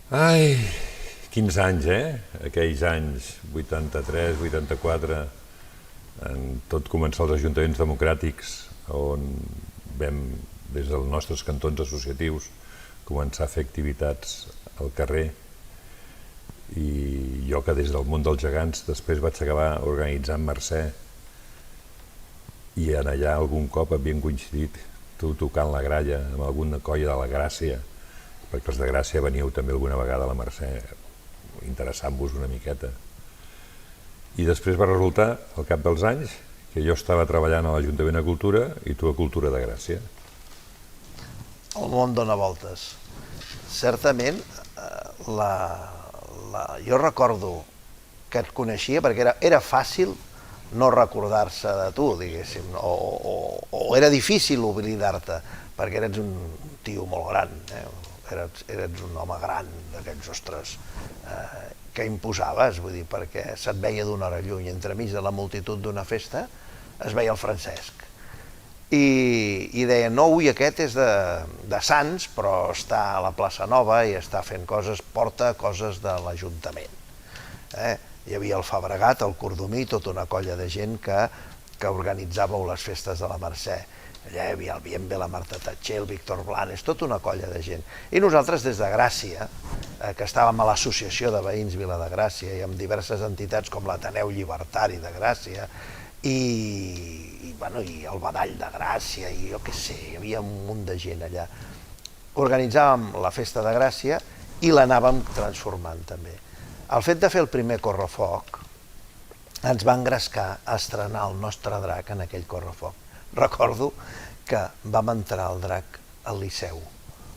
Ai, quins anys, Aquells anys, 83, 84, en tot començar els ajuntaments democràtics, on vam, des dels nostres cantons associatius, començar a fer activitats al carrer, i jo que des del món dels gegants després vaig acabar organitzant Mercè, i en allà algun cop havien coincidit tu tocant la gralla amb alguna colla de la Gràcia, perquè els de Gràcia veníeu també alguna vegada a la Mercè, interessant-vos una miqueta. I després va resultar, al cap dels anys, que jo estava treballant a l'Ajuntament de Cultura i tu a Cultura de Gràcia. El món dona voltes. Certament, jo recordo que et coneixia perquè era fàcil no recordar-se de tu, diguéssim, o era difícil oblidar-te, perquè eres un tio molt gran, eres un home gran d'aquests, ostres, que imposaves, vull dir, perquè se't veia d'una hora lluny, entremig de la multitud d'una festa, es veia el Francesc. I deia, no, ui, aquest és de Sants, però està a la plaça Nova i està fent coses, porta coses de l'Ajuntament. Hi havia el Fabregat, el Cordomí, tota una colla de gent que organitzàveu les festes de la Mercè. Allà hi havia el Bienve, la Marta Tatxer, el Víctor Blanes, tota una colla de gent. I nosaltres des de Gràcia, que estàvem a l'Associació de Veïns Vila de Gràcia i amb diverses entitats com l'Ateneu Llibertari de Gràcia i el Badall de Gràcia i jo què sé, hi havia un munt de gent allà. Organitzàvem la festa de Gràcia i l'anàvem transformant també. El fet de fer el primer correfoc ens va engrescar a estrenar el nostre drac en aquell correfoc. Recordo que vam entrar el drac al Liceu,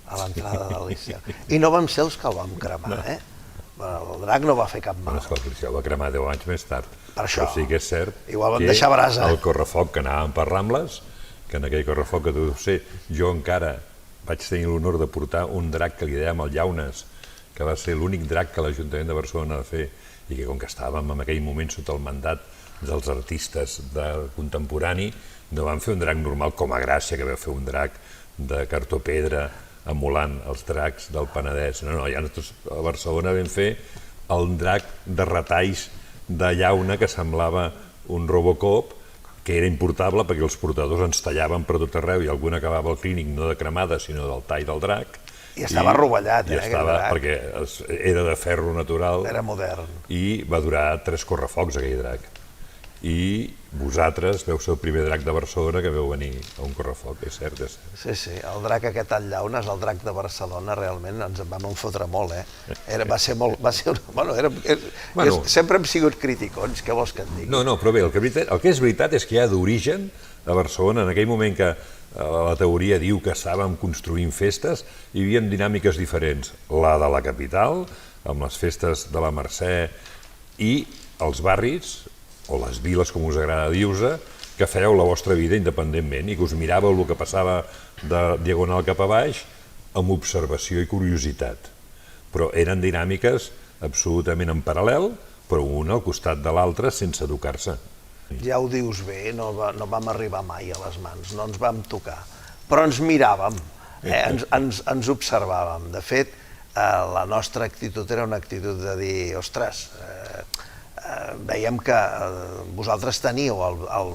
a l'entrada del Liceu, i no vam ser els que el vam cremar, El drac no va fer cap mal. El Liceu va cremar 10 anys més tard. Per això. Però sí que és cert igual vam deixar brasa. El correfoc que anàvem per Rambles, que en aquell correfoc que tu deus ser, jo encara vaig tenir l'honor de portar un drac que li dèiem el Llaunes, que va ser l'únic drac que l'Ajuntament de Barcelona va fer, i que com que estàvem en aquell moment sota el mandat dels artistes contemporani, no van fer un drac normal com a Gràcia, que va fer un drac de cartó-pedra emulant els dracs del Penedès. No, ja nosaltres a Barcelona vam fer el drac de retalls de llauna que semblava un Robocop, que era importable perquè els portadors ens tallaven per tot arreu i algun acabava al clínic no de cremada sinó del tall del drac. I estava rovellat, I estava, perquè era de ferro natural. Era modern. I va durar 3 correfocs, aquell drac. I vosaltres veu ser el primer drac de Barcelona que veu venir a un correfoc, és cert, és cert. Sí, sí, el drac aquest al Llaunes, el drac de Barcelona, realment ens en vam enfotre molt, Va ser molt... Sempre hem sigut criticons, què vols que et digui? No, però bé, el que és veritat és que ja d'origen, a Barcelona, en aquell moment que la teoria diu que estàvem construint festes, hi havia dinàmiques diferents. La de la capital, amb les festes de la Mercè, i els barris, o les viles, com us agrada dir-vos, que fèieu la vostra vida independentment i que us miràveu el que passava de diagonal cap a baix amb observació i curiositat. Però eren dinàmiques absolutament en paral·lel, però un al costat de l'altre sense tocar-se. Ja ho dius bé, no vam arribar mai a les mans, no ens vam tocar, però ens miràvem, ens observàvem. De fet, la nostra actitud era una actitud de dir, ostres, veiem que vosaltres teníeu el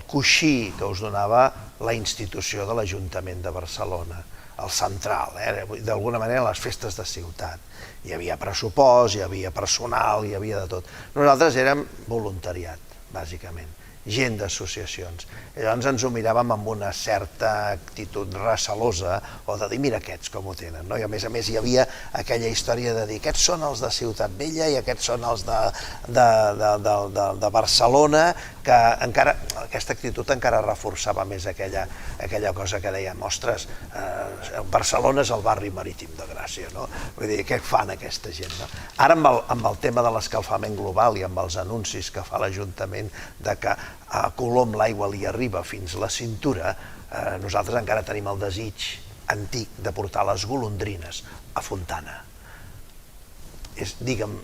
coixí que us donava la institució de l'Ajuntament de Barcelona, el central, d'alguna manera les festes de ciutat. Hi havia pressupost, hi havia personal, hi havia de tot. Nosaltres érem voluntariat, bàsicament, gent d'associacions. I llavors ens ho miràvem amb una certa actitud recelosa o de dir, mira aquests com ho tenen. I a més hi havia aquella història de dir aquests són els de Ciutat Vella i aquests són els de Barcelona, que encara aquesta actitud encara reforçava més aquella cosa que dèiem, ostres, Barcelona és el barri marítim de Gràcia, no? Vull dir, què fan aquesta gent? Ara amb el tema de l'escalfament global i amb els anuncis que fa l'Ajuntament de que a Colom l'aigua li arriba fins a la cintura, nosaltres encara tenim el desig antic de portar les golondrines a Fontana. És, diguem,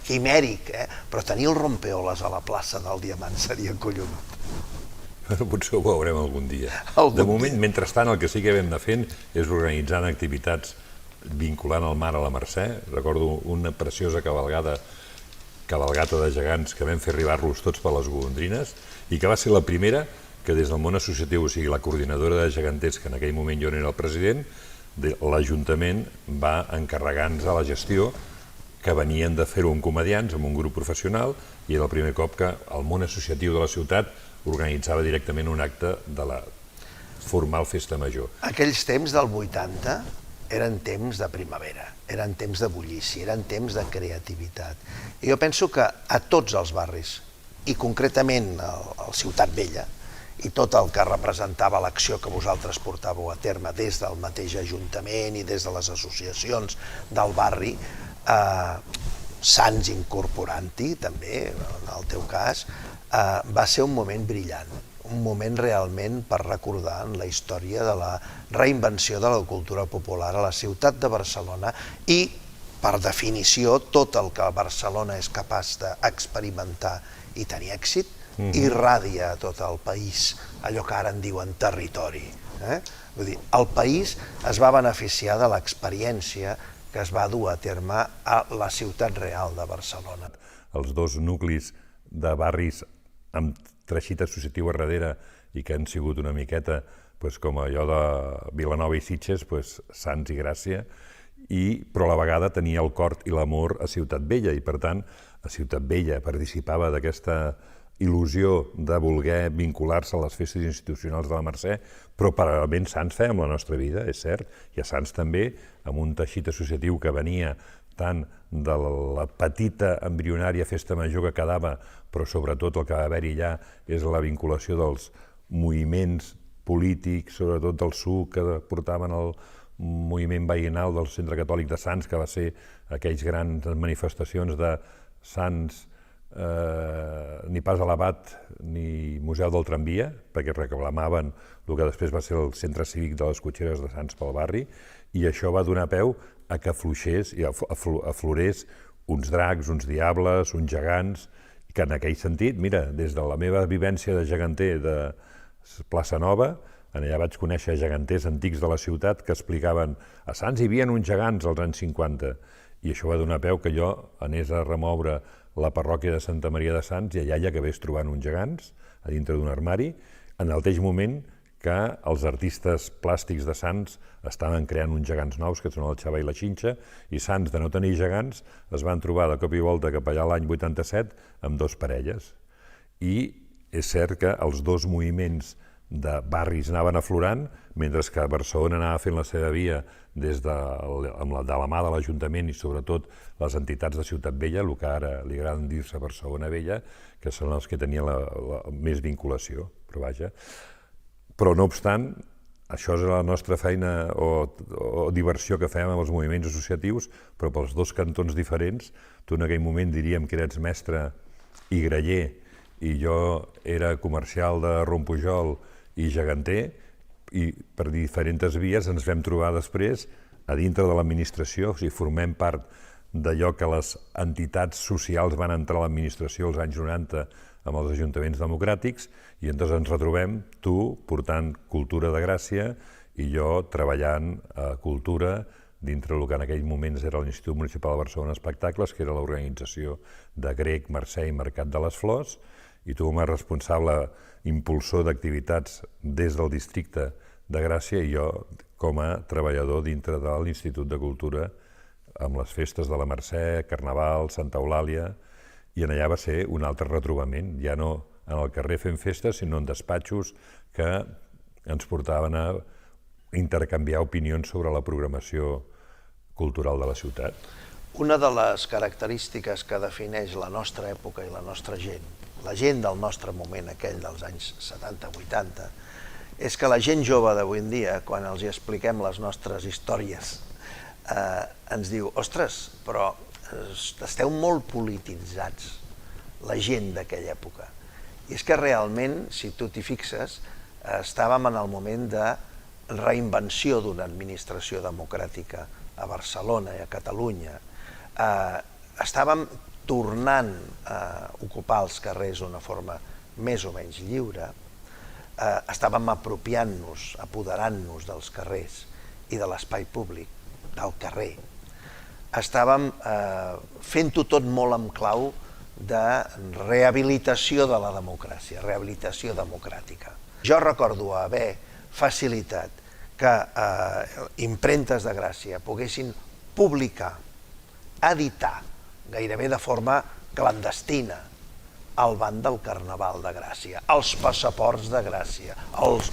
quimèric, però tenir el rompeoles a la plaça del Diamant seria collonut. Potser ho veurem algun dia. Algun De moment, mentrestant, el que sí que vam anar fent és organitzant activitats vinculant el mar a la Mercè. Recordo una preciosa cabalgata de gegants que vam fer arribar-los tots per les golondrines i que va ser la primera que des del món associatiu, o sigui, la coordinadora de geganters, que en aquell moment jo n'era el president, l'Ajuntament va encarregar-nos a la gestió, que venien de fer-ho amb comedians, amb un grup professional, i era el primer cop que el món associatiu de la ciutat organitzava directament un acte de la formal festa major. Aquells temps del 80 eren temps de primavera, eren temps de bullici, eren temps de creativitat. I jo penso que a tots els barris, i concretament a Ciutat Vella, i tot el que representava l'acció que vosaltres portàveu a terme des del mateix Ajuntament i des de les associacions del barri, Sants incorporant-hi també, en el teu cas, va ser un moment brillant, un moment realment per recordar en la història de la reinvenció de la cultura popular a la ciutat de Barcelona i, per definició, tot el que Barcelona és capaç d'experimentar i tenir èxit, irradia a tot el país, allò que ara en diuen territori. Vull dir, el país es va beneficiar de l'experiència que es va dur a terme a la ciutat real de Barcelona. Els dos nuclis de barris amb teixit associatiu a darrere i que han sigut una miqueta com allò de Vilanova i Sitges, Sants i Gràcia, però a la vegada tenia el cor i l'amor a Ciutat Vella i per tant a Ciutat Vella participava d'aquesta il·lusió de voler vincular-se a les festes institucionals de la Mercè, però paral·lelament Sants feia amb la nostra vida, és cert, i a Sants també, amb un teixit associatiu que venia tant de la petita embrionària festa major que quedava, però sobretot el que va haver-hi allà és la vinculació dels moviments polítics, sobretot del SUC, que portaven el moviment veïnal del Centre Catòlic de Sants, que va ser aquells grans manifestacions de Sants, ni pas elevat ni Museu del Tramvia, perquè reclamaven el que després va ser el centre cívic de les cotxeres de Sants pel barri, i això va donar peu a que afluixés i aflorés uns dracs, uns diables, uns gegants, que en aquell sentit, mira, des de la meva vivència de geganter de Plaça Nova, allà vaig conèixer geganters antics de la ciutat que explicaven a Sants hi havia uns gegants als anys 50, i això va donar peu que jo anés a remoure la parròquia de Santa Maria de Sants i allà hi acabés trobant uns gegants a dintre d'un armari, en el mateix moment que els artistes plàstics de Sants estaven creant uns gegants nous, que són el Xava i la Xinxa, i Sants, de no tenir gegants, es van trobar de cop i volta cap allà l'any 87 amb dos parelles. I és cert que els dos moviments de barris anaven aflorant, mentre que Barcelona anava fent la seva via de la mà de l'Ajuntament i sobretot les entitats de Ciutat Vella, el que ara li agraden dir-se Barcelona Vella, que són els que tenien més vinculació, però vaja. Però no obstant, això és la nostra feina o diversió que fèiem amb els moviments associatius, però pels dos cantons diferents. Tu en aquell moment diríem que eres mestre i graller i jo era comercial de Rompujol i geganter, i per diferents vies ens vam trobar després a dintre de l'administració, o sigui, formem part d'allò que les entitats socials van entrar a l'administració als anys 90 amb els ajuntaments democràtics, i llavors ens retrobem, tu portant cultura de Gràcia i jo treballant a cultura dintre del que en aquells moments era l'Institut Municipal de Barcelona Espectacles, que era l'organització de Grec, Mercè i Mercat de les Flors, i tu com a responsable impulsor d'activitats des del districte de Gràcia i jo com a treballador dintre de l'Institut de Cultura amb les festes de la Mercè, Carnaval, Santa Eulàlia, i allà va ser un altre retrobament, ja no en el carrer fent festes, sinó en despatxos que ens portaven a intercanviar opinions sobre la programació cultural de la ciutat. Una de les característiques que defineix la nostra època i la nostra gent, la gent del nostre moment, aquell dels anys 70-80, és que la gent jove d'avui en dia, quan els hi expliquem les nostres històries, ens diu, ostres, però esteu molt polititzats, la gent d'aquella època. I és que realment, si tu t'hi fixes, estàvem en el moment de reinvenció d'una administració democràtica a Barcelona i a Catalunya. Estàvem tornant a ocupar els carrers d'una forma més o menys lliure. estàvem apropiant-nos, apoderant-nos dels carrers i de l'espai públic, del carrer. Estàvem fent-ho tot molt en clau de rehabilitació de la democràcia, rehabilitació democràtica. Jo recordo haver facilitat que impremtes de Gràcia poguessin publicar, editar, gairebé de forma clandestina, el ban del Carnaval de Gràcia, els passaports de Gràcia,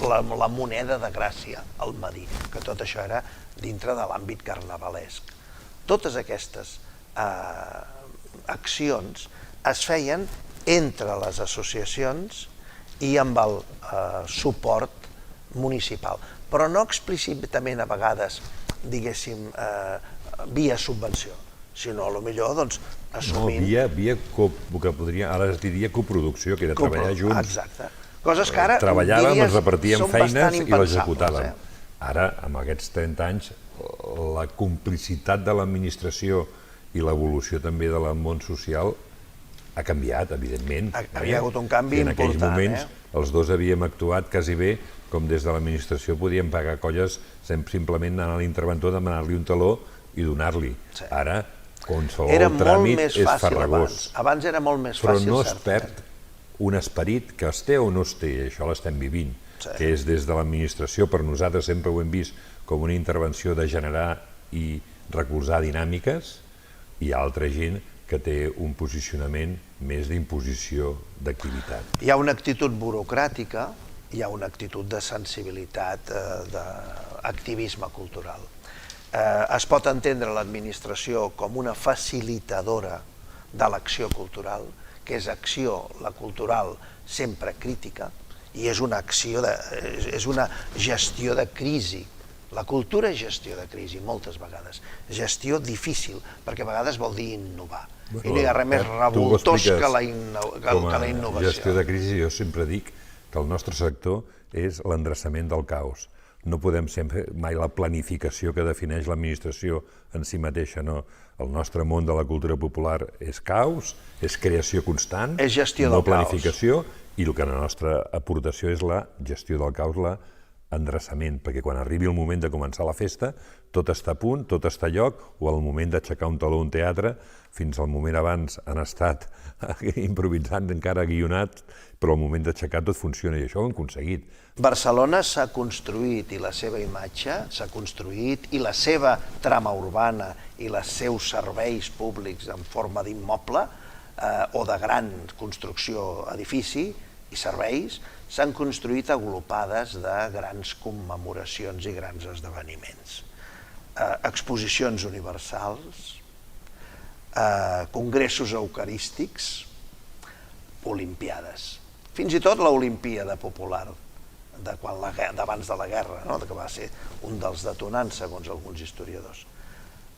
la moneda de Gràcia, el Madí, que tot això era dintre de l'àmbit carnavalesc. Totes aquestes accions es feien entre les associacions i amb el suport municipal, però no explícitament a vegades, diguéssim, via subvenció, sinó potser assumint... No, via que podria, ara es diria coproducció, que era treballar junts. Exacte. Coses que ara, treballàvem, ens repartíem són bastant feines i impensables, l'executàvem. Ara, amb aquests 30 anys, la complicitat de l'administració i l'evolució també del món social ha canviat, evidentment. Havia hagut un canvi important. En aquells moments els dos havíem actuat quasi bé, com des de l'administració podíem pagar colles simplement anar a l'interventor, demanar-li un taló i donar-li. Ara, qualsevol tràmit és farragós. Abans era molt més fàcil. Però no es perd un esperit que es té o no es té, això l'estem vivint, que és des de l'administració, per nosaltres sempre ho hem vist com una intervenció de generar i recolzar dinàmiques, i hi ha altra gent que té un posicionament més d'imposició d'activitat. Hi ha una actitud burocràtica, hi ha una actitud de sensibilitat, d'activisme cultural. Es pot entendre l'administració com una facilitadora de l'acció cultural, que és acció, la cultural, sempre crítica, i és una acció, és una gestió de crisi. La cultura és gestió de crisi, moltes vegades. Gestió difícil, perquè a vegades vol dir innovar. I no hi ha res més revoltós que la innovació. Com a gestió de crisi, jo sempre dic que el nostre sector és l'endreçament del caos. No podem sempre mai la planificació que defineix l'administració en si mateixa, no. El nostre món de la cultura popular és caos, és creació constant, és gestió del no planificació, i el que la nostra aportació és la gestió del caos, l'endreçament, perquè quan arribi el moment de començar la festa, tot està a punt, tot està a lloc, o al moment d'aixecar un taló a un teatre, fins al moment abans han estat improvisant, encara guionat, però al moment d'aixecar tot funciona, i això ho hem aconseguit. Barcelona s'ha construït, i la seva imatge s'ha construït, i la seva trama urbana i els seus serveis públics en forma d'immoble o de gran construcció, edifici i serveis, s'han construït agrupades de grans commemoracions i grans esdeveniments. Exposicions universals, congressos eucarístics, olimpiades. Fins i tot l'Olimpíada Popular d'abans de la guerra, que va ser un dels detonants, segons alguns historiadors.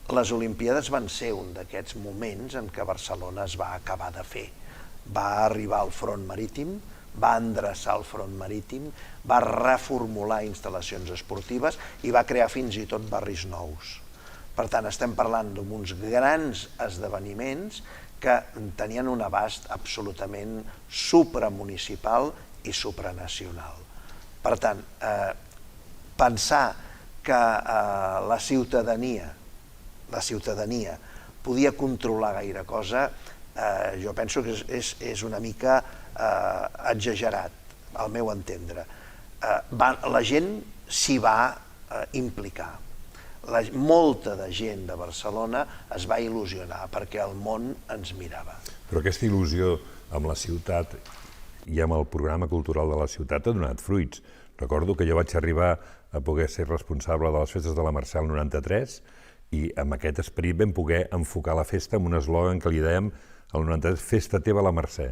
Les Olimpíades van ser un d'aquests moments en què Barcelona es va acabar de fer. Va arribar al front marítim, va endreçar el front marítim, va reformular instal·lacions esportives i va crear fins i tot barris nous. Per tant, estem parlant d'uns grans esdeveniments que tenien un abast absolutament supramunicipal i supranacional. Per tant, pensar que la ciutadania podia controlar gaire cosa, jo penso que és una mica exagerat, al meu entendre. La gent s'hi va implicar. Molta de gent de Barcelona es va il·lusionar perquè el món ens mirava. Però aquesta il·lusió amb la ciutat i amb el programa cultural de la ciutat ha donat fruits. Recordo que jo vaig arribar a poder ser responsable de les festes de la Mercè el 93 i amb aquest esperit vam poder enfocar la festa amb un eslògan que li dèiem el 93, Festa teva la Mercè.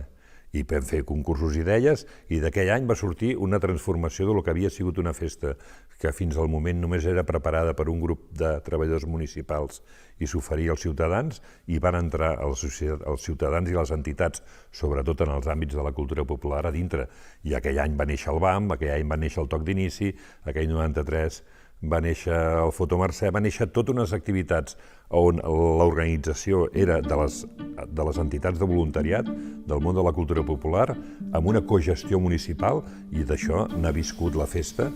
I vam fer concursos d'idees i d'aquell any va sortir una transformació del que havia sigut una festa que fins al moment només era preparada per un grup de treballadors municipals i s'oferia als ciutadans, i van entrar els ciutadans i les entitats, sobretot en els àmbits de la cultura popular, a dintre. I aquell any va néixer el BAM, aquell any va néixer el Toc d'Inici, aquell 93 va néixer el Fotomercè, va néixer totes unes activitats on l'organització era de les entitats de voluntariat del món de la cultura popular, amb una cogestió municipal, i d'això n'ha viscut la festa.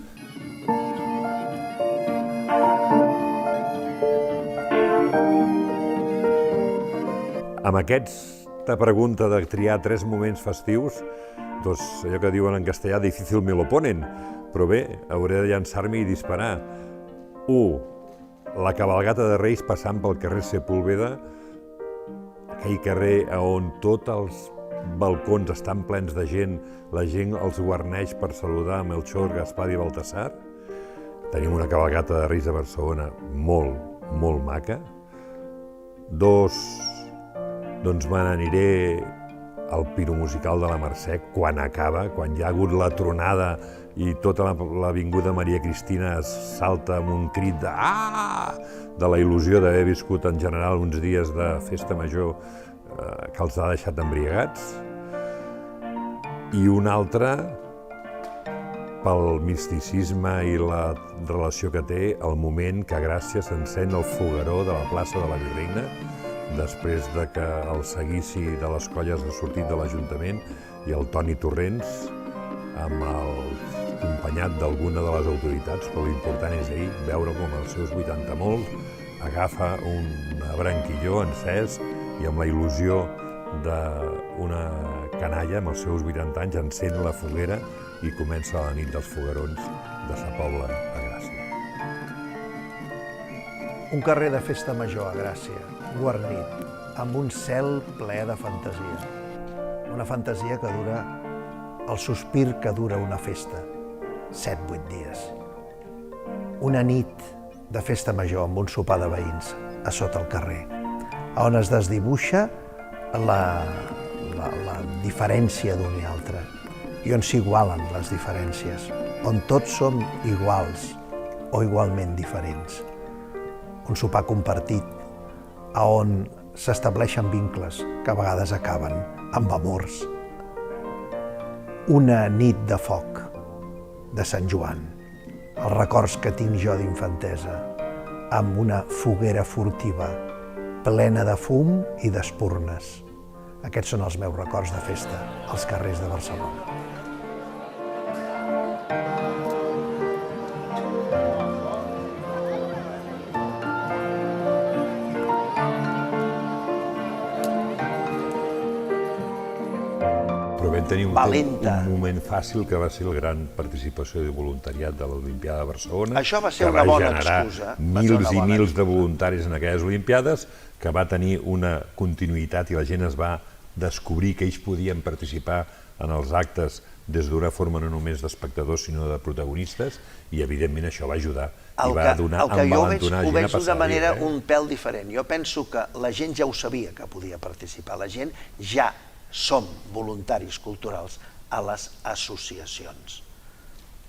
Amb aquesta pregunta de triar 3 moments festius, doncs allò que diuen en castellà, difícil me lo ponen, però bé, hauré de llançar-me i disparar. 1. La cabalgata de Reis passant pel carrer Sepúlveda, aquell carrer on tots els balcons estan plens de gent, la gent els guarneix per saludar Melchor, Gaspar i Baltasar. Tenim una cabalgata de Reis a Barcelona molt, molt maca. 2. Doncs me n'aniré al Piro Musical de la Mercè quan acaba, quan hi ha hagut la tronada i tota l'avinguda Maria Cristina es salta amb un crit de «Ah!» de la il·lusió d'haver viscut en general uns dies de festa major que els ha deixat embriagats. I un altre pel misticisme i la relació que té el moment que a Gràcia s'encén el fogueró de la plaça de la Virreina, després de que el seguici de les colles ha sortit de l'Ajuntament i el Toni Torrents, acompanyat d'alguna de les autoritats, però l'important és ell, veure com als seus 80 molts agafa un branquilló encès i amb la il·lusió d'una canalla, amb els seus 80 anys, encén la foguera i comença la nit dels foguerons de Sa Pobla a Gràcia. Un carrer de festa major a Gràcia, guarnit, amb un cel ple de fantasia. Una fantasia que dura el sospir que dura una festa, 7-8 dies. Una nit de festa major amb un sopar de veïns a sota el carrer, on es desdibuixa la diferència d'un i altre, i on s'igualen les diferències, on tots som iguals o igualment diferents. Un sopar compartit, on s'estableixen vincles que a vegades acaben amb amors. Una nit de foc de Sant Joan, els records que tinc jo d'infantesa, amb una foguera furtiva, plena de fum i d'espurnes. Aquests són els meus records de festa als carrers de Barcelona. Però vam tenir un moment fàcil que va ser la gran participació de voluntariat de l'Olimpiada de Barcelona. Això va ser una bona excusa. Mils i mils de voluntaris en aquelles Olimpiades, que va tenir una continuïtat i la gent es va descobrir que ells podien participar en els actes des d'una forma no només d'espectadors sinó de protagonistes, i evidentment això va ajudar i va donar envalentonar gent a passar. Ho veig d'una manera un pèl diferent. Jo penso que la gent ja ho sabia que podia participar, la gent ja som voluntaris culturals a les associacions.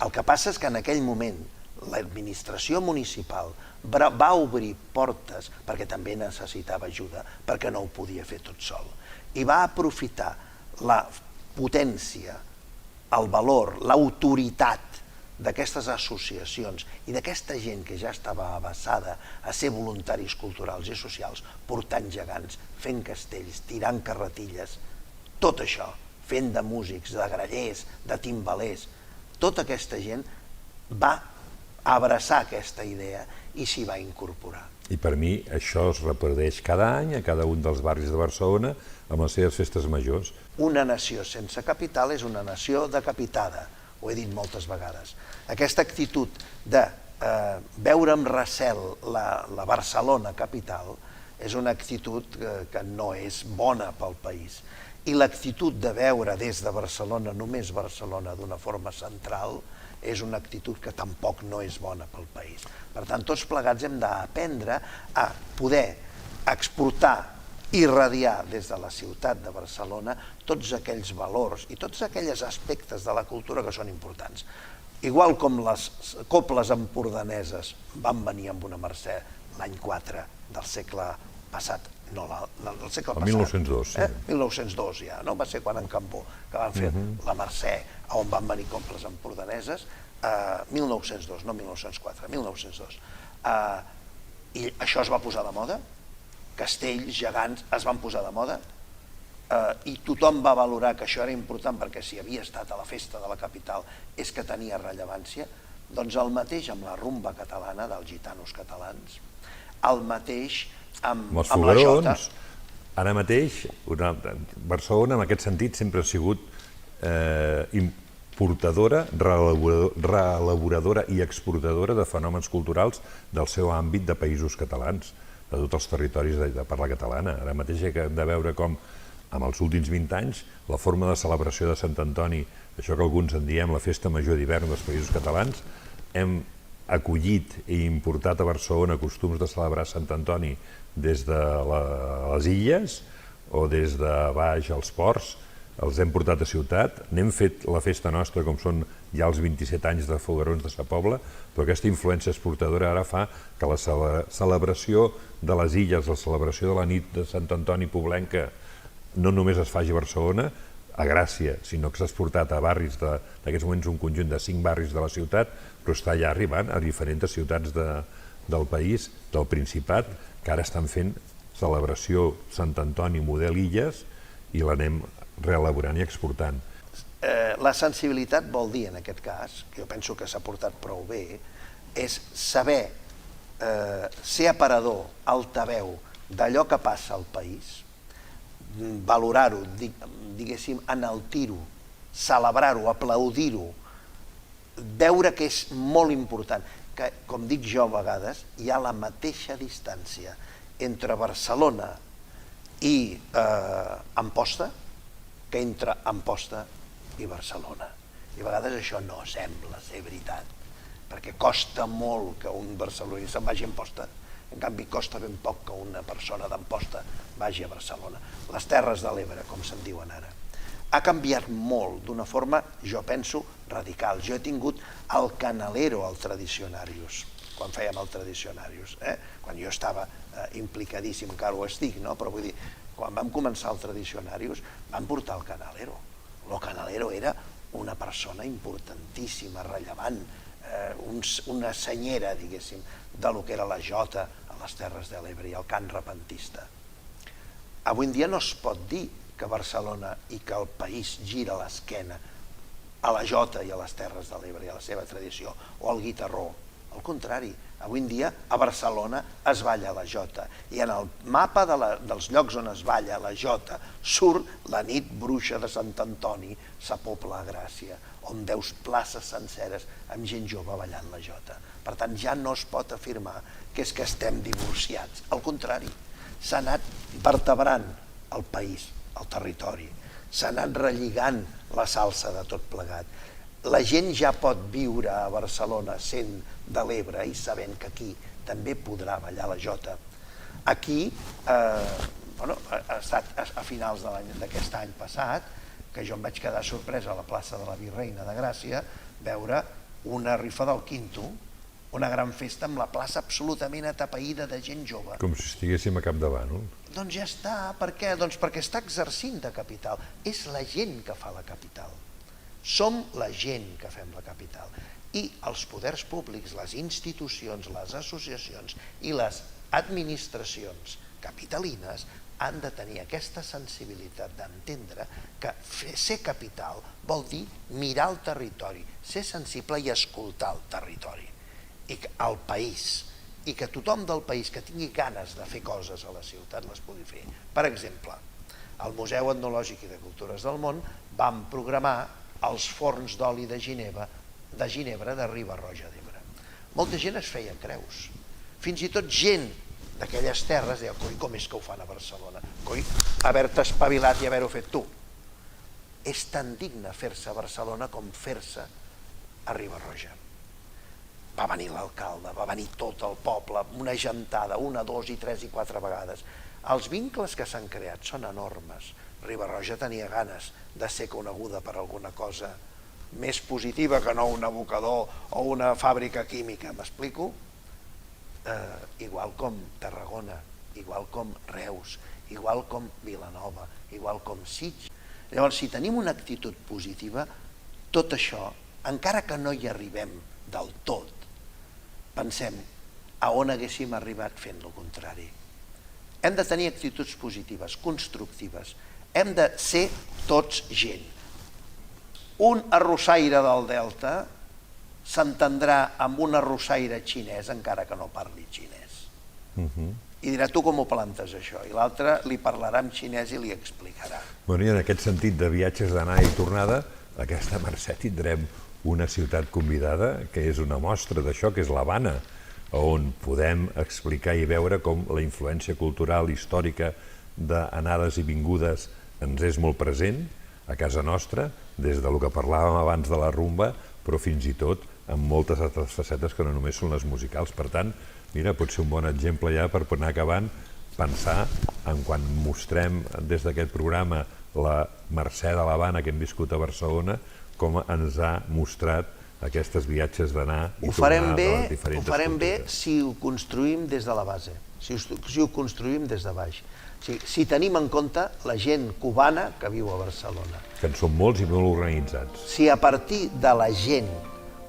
El que passa és que en aquell moment l'administració municipal va obrir portes perquè també necessitava ajuda, perquè no ho podia fer tot sol, i va aprofitar la potència, el valor, l'autoritat d'aquestes associacions i d'aquesta gent que ja estava avesada a ser voluntaris culturals i socials, portant gegants, fent castells, tirant carretilles, tot això, fent de músics, de grallers, de timbalers. Tota aquesta gent va abraçar aquesta idea i s'hi va incorporar. I per mi això es reprodueix cada any a cada un dels barris de Barcelona amb les seves festes majors. Una nació sense capital és una nació decapitada, ho he dit moltes vegades. Aquesta actitud de veure amb recel la Barcelona capital és una actitud que no és bona pel país. I l'actitud de veure des de Barcelona, només Barcelona, d'una forma central, és una actitud que tampoc no és bona pel país. Per tant, tots plegats hem d'aprendre a poder exportar i irradiar des de la ciutat de Barcelona tots aquells valors i tots aquells aspectes de la cultura que són importants. Igual com les cobles empordaneses van venir amb una Mercè l'any 4 del segle passat, no, del segle passat. El 1902, sí. 1902 ja, no? Va ser quan en Cambó, que van fer la Mercè, on van venir cobles empordaneses. 1902, no 1904, 1902. I això es va posar de moda, castells, gegants es van posar de moda, i tothom va valorar que això era important perquè si havia estat a la festa de la capital és que tenia rellevància. Doncs el mateix amb la rumba catalana dels gitanos catalans, el mateix amb els la jota. foguerons. Ara mateix, Barcelona en aquest sentit sempre ha sigut importadora, reelaboradora i exportadora de fenòmens culturals del seu àmbit de països catalans, de tots els territoris de parla catalana. Ara mateix hem de veure com, en els últims 20 anys, la forma de celebració de Sant Antoni, això que alguns en diem la festa major d'hivern dels països catalans, hem acollit i importat a Barcelona costums de celebrar Sant Antoni des de les illes o des de baix als ports, els hem portat a ciutat, n'hem fet la festa nostra com són ja els 27 anys de Foguerons de Sa Pobla, però aquesta influència exportadora ara fa que la celebració de les illes, la celebració de la nit de Sant Antoni poblenca, no només es faci a Barcelona, a Gràcia, sinó que s'ha exportat a barris, en aquests moments un conjunt de 5 barris de la ciutat, però està ja arribant a diferents ciutats del país, del Principat, que ara estan fent celebració Sant Antoni model Illes i l'anem reelaborant i exportant. La sensibilitat vol dir, en aquest cas, que jo penso que s'ha portat prou bé, és saber ser aparador, altaveu d'allò que passa al país, valorar-ho, diguéssim, enaltir-ho, celebrar-ho, aplaudir-ho, veure que és molt important, que, com dic jo a vegades, hi ha la mateixa distància entre Barcelona i Amposta que entre Amposta i Barcelona. I a vegades això no sembla ser veritat, perquè costa molt que un barceloní se'n vagi a Amposta. En canvi, costa ben poc que una persona d'Amposta vagi a Barcelona. Les Terres de l'Ebre, com se'n diuen ara. Ha canviat molt, d'una forma, jo penso, radical. Jo he tingut el Canalero al Tradicionarius, quan fèiem el Tradicionarius, quan jo estava implicadíssim, encara ho estic, però vull dir, quan vam començar el Tradicionarius, vam portar el Canalero. El Canalero era una persona importantíssima, rellevant, una senyera, diguéssim, de lo que era la jota a les Terres de l'Ebre i el cant repentista. Avui en dia no es pot dir que Barcelona i que el país gira l'esquena a la jota i a les Terres de l'Ebre i a la seva tradició, o al guitarró. Al contrari, avui en dia a Barcelona es balla la jota i en el mapa dels llocs on es balla la jota surt la nit bruixa de Sant Antoni, Sa Pobla a Gràcia, on veus places senceres amb gent jove ballant la jota. Per tant, ja no es pot afirmar que és que estem divorciats. Al contrari, s'ha anat vertebrant el país, el territori, s'ha anat relligant la salsa de tot plegat. La gent ja pot viure a Barcelona sent de l'Ebre i sabent que aquí també podrà ballar la jota. Aquí, ha estat a finals d'aquest any passat, que jo em vaig quedar sorpresa a la plaça de la Virreina de Gràcia, veure una rifa del Quinto, una gran festa amb la plaça absolutament atapeïda de gent jove. Com si estiguéssim a capdavant, no? Doncs ja està. Per què? Doncs perquè està exercint de capital. És la gent que fa la capital. Som la gent que fem la capital. I els poders públics, les institucions, les associacions i les administracions capitalines han de tenir aquesta sensibilitat d'entendre que ser capital vol dir mirar el territori, ser sensible i escoltar el territori, i el país, i que tothom del país que tingui ganes de fer coses a la ciutat les pugui fer. Per exemple, al Museu Etnològic i de Cultures del Món vam programar els forns d'oli de Ginebra de Riba-roja d'Ebre. Molta gent es feia creus. Fins i tot gent d'aquelles terres deia, coi, com és que ho fan a Barcelona? Coi, haver-te espavilat i haver-ho fet tu. És tan digne fer-se a Barcelona com fer-se a Riba-roja. Va venir l'alcalde, va venir tot el poble, una gentada, 1, 2 i 3 i 4 vegades. Els vincles que s'han creat són enormes. Riba-roja tenia ganes de ser coneguda per alguna cosa més positiva que no un abocador o una fàbrica química, m'explico? Igual com Tarragona, igual com Reus, igual com Vilanova, igual com Sitges. Llavors, si tenim una actitud positiva, tot això encara que no hi arribem del tot, pensem a on haguéssim arribat fent el contrari. Hem de tenir actituds positives, constructives. Hem de ser tots gent. Un arrossaire del Delta s'entendrà amb un arrossaire xinès encara que no parli xinès. I dirà, tu com ho plantes això? I l'altre li parlarà en xinès i li explicarà. I en aquest sentit de viatges d'anada i tornada, aquesta Mercè tindrem una ciutat convidada que és una mostra d'això, que és l'Havana, on podem explicar i veure com la influència cultural, històrica, d'anades i vingudes ens és molt present a casa nostra, des del que parlàvem abans de la rumba, però fins i tot amb moltes altres facetes que no només són les musicals. Per tant, mira, pot ser un bon exemple ja per anar acabant, pensar en quan mostrem des d'aquest programa la Mercè de l'Havana que hem viscut a Barcelona, com ens ha mostrat aquests viatges d'anar i tornar de les diferents cultures. Ho farem bé si ho construïm des de la base, si ho construïm des de baix. Si tenim en compte la gent cubana que viu a Barcelona. Que en són molts i molt organitzats. Si a partir de la gent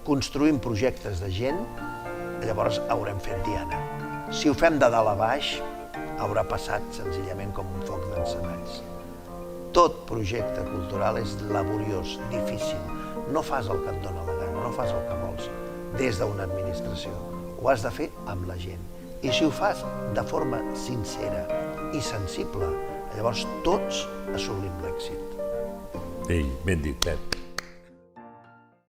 construïm projectes de gent, llavors haurem fet diana. Si ho fem de dalt a baix, haurà passat senzillament com un foc d'encenalls. Tot projecte cultural és laboriós, difícil. No fas el que et dóna la gana, no fas el que vols des d'una administració. Ho has de fer amb la gent. I si ho fas de forma sincera i sensible, llavors tots assolim l'èxit. Ei, ben dit, Pep.